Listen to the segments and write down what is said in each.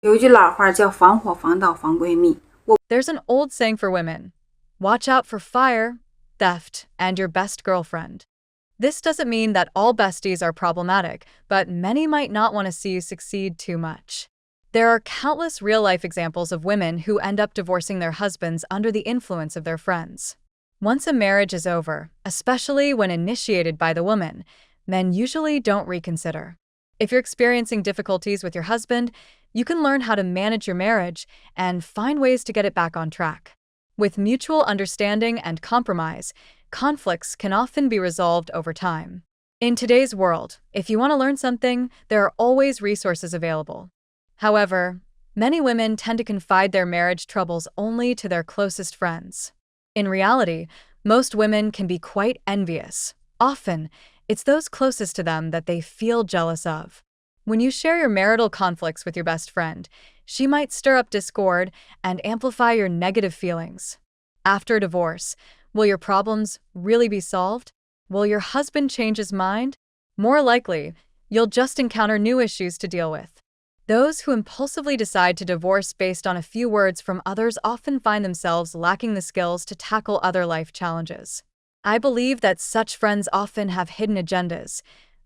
有句老话叫防火防盗防闺蜜。There's an old saying for women: watch out for fire, theft, and your best girlfriend. This doesn't mean that all besties are problematic, but many might not want to see you succeed too much. There are countless real-life examples of women who end up divorcing their husbands under the influence of their friends. Once a marriage is over, especially when initiated by the woman, men usually don't reconsider. If you're experiencing difficulties with your husband, you can learn how to manage your marriage and find ways to get it back on track. With mutual understanding and compromise, conflicts can often be resolved over time. In today's world, if you want to learn something, there are always resources available. However, many women tend to confide their marriage troubles only to their closest friends. In reality, most women can be quite envious. Often, it's those closest to them that they feel jealous of. When you share your marital conflicts with your best friend, she might stir up discord and amplify your negative feelings. After a divorce, will your problems really be solved? Will your husband change his mind? More likely, you'll just encounter new issues to deal with. Those who impulsively decide to divorce based on a few words from others often find themselves lacking the skills to tackle other life challenges. I believe that such friends often have hidden agendas.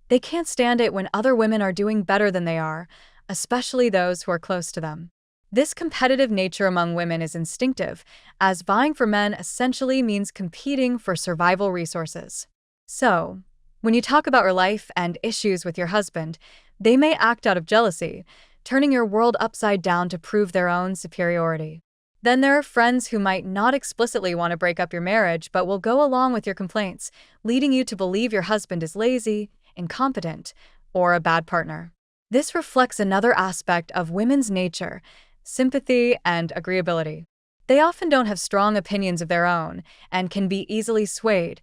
They can't stand it when other women are doing better than they are, especially those who are close to them. This competitive nature among women is instinctive, as vying for men essentially means competing for survival resources. So, when you talk about your life and issues with your husband, they may act out of jealousy, turning your world upside down to prove their own superiority. Then there are friends who might not explicitly want to break up your marriage but will go along with your complaints, leading you to believe your husband is lazy, incompetent, or a bad partner. This reflects another aspect of women's nature: sympathy and agreeability. They often don't have strong opinions of their own and can be easily swayed,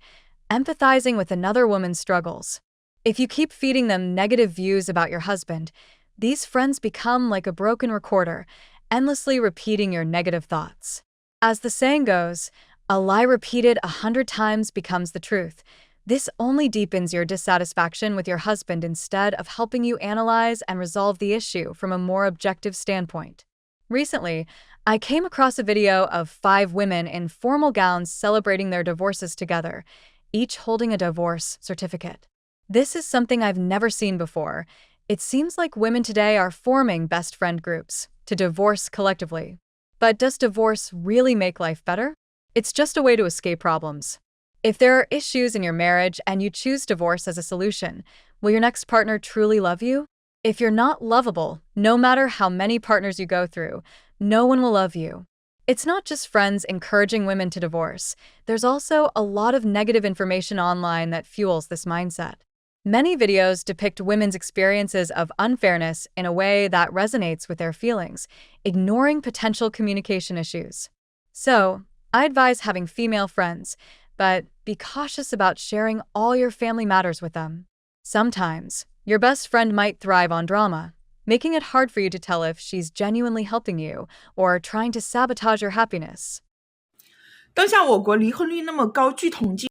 empathizing with another woman's struggles. If you keep feeding them negative views about your husband, these friends become like a broken recorder, endlessly repeating your negative thoughts. As the saying goes, a lie repeated 100 times becomes the truth. This only deepens your dissatisfaction with your husband instead of helping you analyze and resolve the issue from a more objective standpoint. Recently, I came across a video of 5 women in formal gowns celebrating their divorces together, each holding a divorce certificate. This is something I've never seen before. It seems like women today are forming best friend groups to divorce collectively. But does divorce really make life better? It's just a way to escape problems. If there are issues in your marriage and you choose divorce as a solution, will your next partner truly love you? If you're not lovable, no matter how many partners you go through, no one will love you. It's not just friends encouraging women to divorce. There's also a lot of negative information online that fuels this mindset. Many videos depict women's experiences of unfairness in a way that resonates with their feelings, ignoring potential communication issues. So, I advise having female friends, but be cautious about sharing all your family matters with them. Sometimes, your best friend might thrive on drama, making it hard for you to tell if she's genuinely helping you or trying to sabotage your happiness.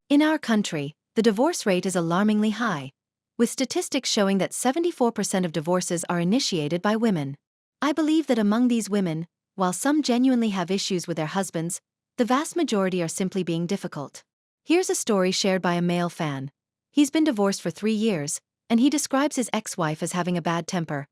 In our country, the divorce rate is alarmingly high, with statistics showing that 74% of divorces are initiated by women. I believe that among these women, while some genuinely have issues with their husbands, the vast majority are simply being difficult. Here's a story shared by a male fan. He's been divorced for 3 years, and he describes his ex-wife as having a bad temper,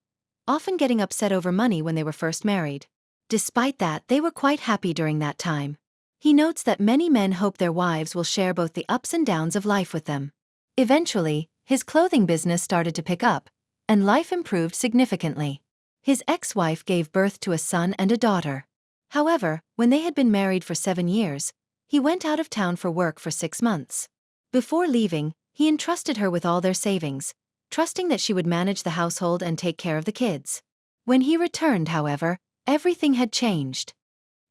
often getting upset over money when they were first married. Despite that, they were quite happy during that time. He notes that many men hope their wives will share both the ups and downs of life with them. Eventually, his clothing business started to pick up, and life improved significantly. His ex-wife gave birth to a son and a daughter. However, when they had been married for 7 years, he went out of town for work for 6 months. Before leaving, he entrusted her with all their savings, trusting that she would manage the household and take care of the kids. When he returned, however, everything had changed.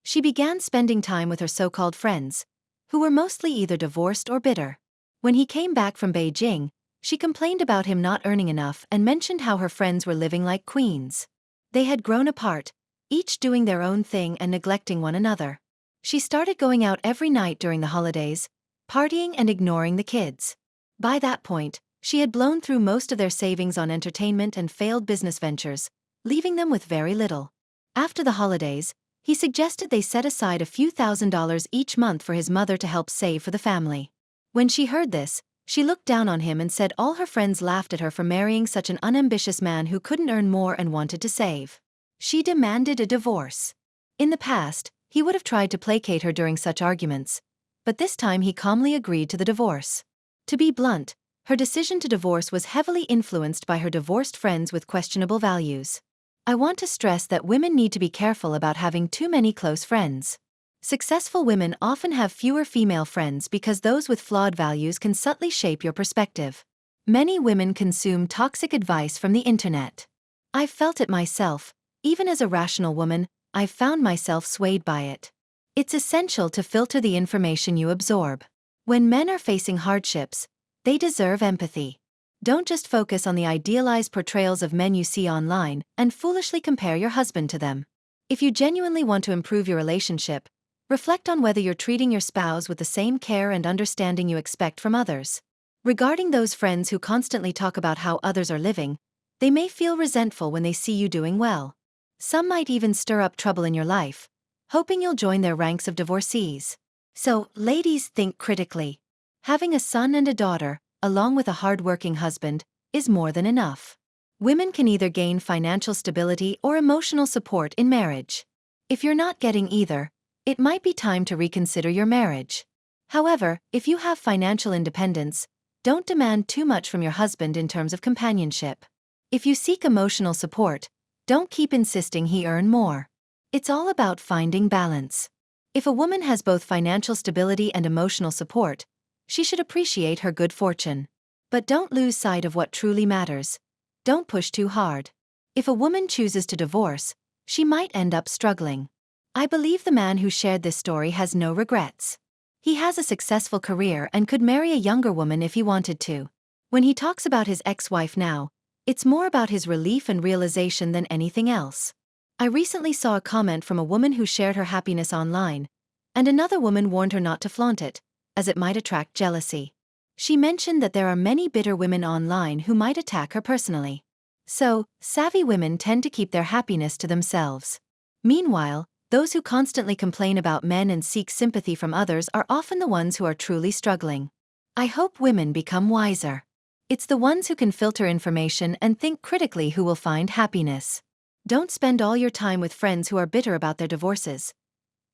She began spending time with her so-called friends, who were mostly either divorced or bitter. When he came back from Beijing, she complained about him not earning enough and mentioned how her friends were living like queens. They had grown apart, each doing their own thing and neglecting one another. She started going out every night during the holidays, partying and ignoring the kids. By that point, she had blown through most of their savings on entertainment and failed business ventures, leaving them with very little. After the holidays, he suggested they set aside a few $1,000s each month for his mother to help save for the family. When she heard this, she looked down on him and said all her friends laughed at her for marrying such an unambitious man who couldn't earn more and wanted to save. She demanded a divorce. In the past, he would have tried to placate her during such arguments, but this time he calmly agreed to the divorce. To be blunt, her decision to divorce was heavily influenced by her divorced friends with questionable values. I want to stress that women need to be careful about having too many close friends. Successful women often have fewer female friends because those with flawed values can subtly shape your perspective. Many women consume toxic advice from the internet. I've felt it myself. Even as a rational woman, I've found myself swayed by it. It's essential to filter the information you absorb. When men are facing hardships, they deserve empathy. Don't just focus on the idealized portrayals of men you see online and foolishly compare your husband to them. If you genuinely want to improve your relationship, reflect on whether you're treating your spouse with the same care and understanding you expect from others. Regarding those friends who constantly talk about how others are living, they may feel resentful when they see you doing well. Some might even stir up trouble in your life, hoping you'll join their ranks of divorcees. So, ladies, think critically. Having a son and a daughter, along with a hard-working husband, is more than enough. Women can either gain financial stability or emotional support in marriage. If you're not getting either, it might be time to reconsider your marriage. However, if you have financial independence, don't demand too much from your husband in terms of companionship. If you seek emotional support, don't keep insisting he earn more. It's all about finding balance. If a woman has both financial stability and emotional support, she should appreciate her good fortune. But don't lose sight of what truly matters. Don't push too hard. If a woman chooses to divorce, she might end up struggling. I believe the man who shared this story has no regrets. He has a successful career and could marry a younger woman if he wanted to. When he talks about his ex-wife now, it's more about his relief and realization than anything else. I recently saw a comment from a woman who shared her happiness online, and another woman warned her not to flaunt it, as it might attract jealousy. She mentioned that there are many bitter women online who might attack her personally. So, savvy women tend to keep their happiness to themselves. Meanwhile, those who constantly complain about men and seek sympathy from others are often the ones who are truly struggling. I hope women become wiser. It's the ones who can filter information and think critically who will find happiness. Don't spend all your time with friends who are bitter about their divorces.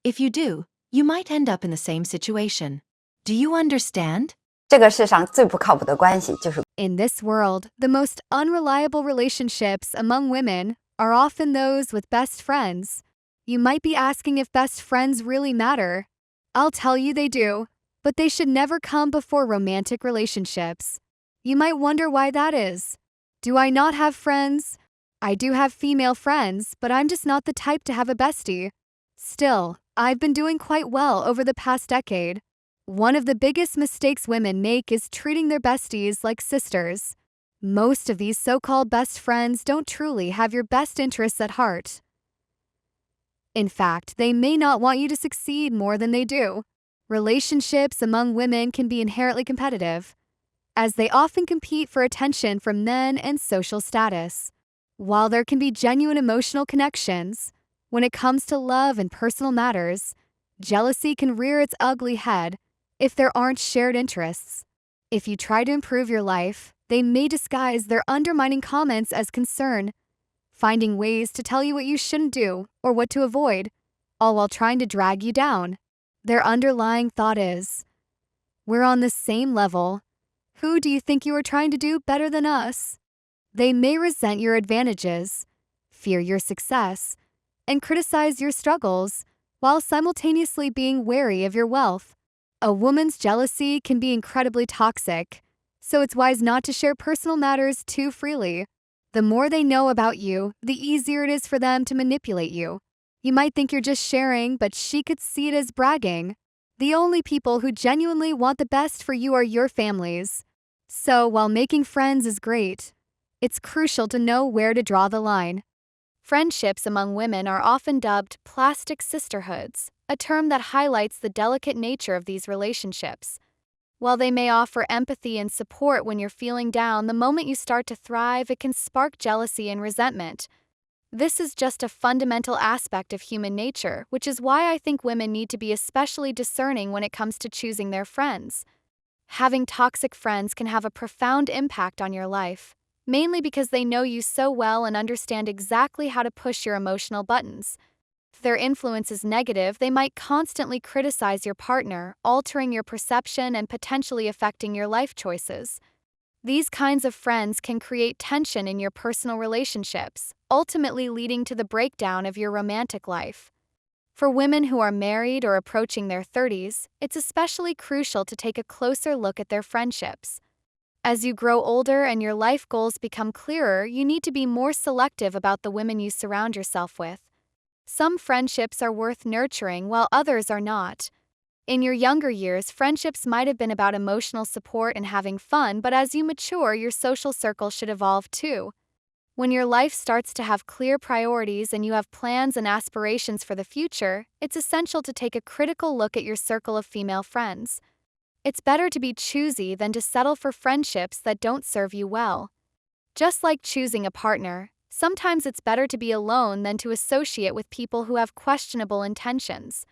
If you do, you might end up in the same situation. Do you understand? 这个世上最不靠谱的关系就是 In this world, the most unreliable relationships among women are often those with best friends. You might be asking if best friends really matter. I'll tell you they do, but they should never come before romantic relationships. You might wonder why that is. Do I not have friends? I do have female friends, but I'm just not the type to have a bestie. Still, I've been doing quite well over the past decade. One of the biggest mistakes women make is treating their besties like sisters. Most of these so-called best friends don't truly have your best interests at heart. In fact, they may not want you to succeed more than they do. Relationships among women can be inherently competitive, as they often compete for attention from men and social status. While there can be genuine emotional connections, when it comes to love and personal matters, jealousy can rear its ugly head if there aren't shared interests. If you try to improve your life, they may disguise their undermining comments as concern, finding ways to tell you what you shouldn't do or what to avoid, all while trying to drag you down. Their underlying thought is, "We're on the same level. Who do you think you are trying to do better than us?" They may resent your advantages, fear your success, and criticize your struggles, while simultaneously being wary of your wealth. A woman's jealousy can be incredibly toxic, so it's wise not to share personal matters too freely. The more they know about you, the easier it is for them to manipulate you. You might think you're just sharing, but she could see it as bragging. The only people who genuinely want the best for you are your families. So, while making friends is great, it's crucial to know where to draw the line. Friendships among women are often dubbed plastic sisterhoods, a term that highlights the delicate nature of these relationships. While they may offer empathy and support when you're feeling down, the moment you start to thrive, it can spark jealousy and resentment. This is just a fundamental aspect of human nature, which is why I think women need to be especially discerning when it comes to choosing their friends. Having toxic friends can have a profound impact on your life, mainly because they know you so well and understand exactly how to push your emotional buttons. If their influence is negative, they might constantly criticize your partner, altering your perception and potentially affecting your life choices. These kinds of friends can create tension in your personal relationships, ultimately leading to the breakdown of your romantic life. For women who are married or approaching their 30s, it's especially crucial to take a closer look at their friendships. As you grow older and your life goals become clearer, you need to be more selective about the women you surround yourself with. Some friendships are worth nurturing while others are not. In your younger years, friendships might have been about emotional support and having fun, but as you mature, your social circle should evolve too. When your life starts to have clear priorities and you have plans and aspirations for the future, it's essential to take a critical look at your circle of female friends. It's better to be choosy than to settle for friendships that don't serve you well. Just like choosing a partner, sometimes it's better to be alone than to associate with people who have questionable intentions.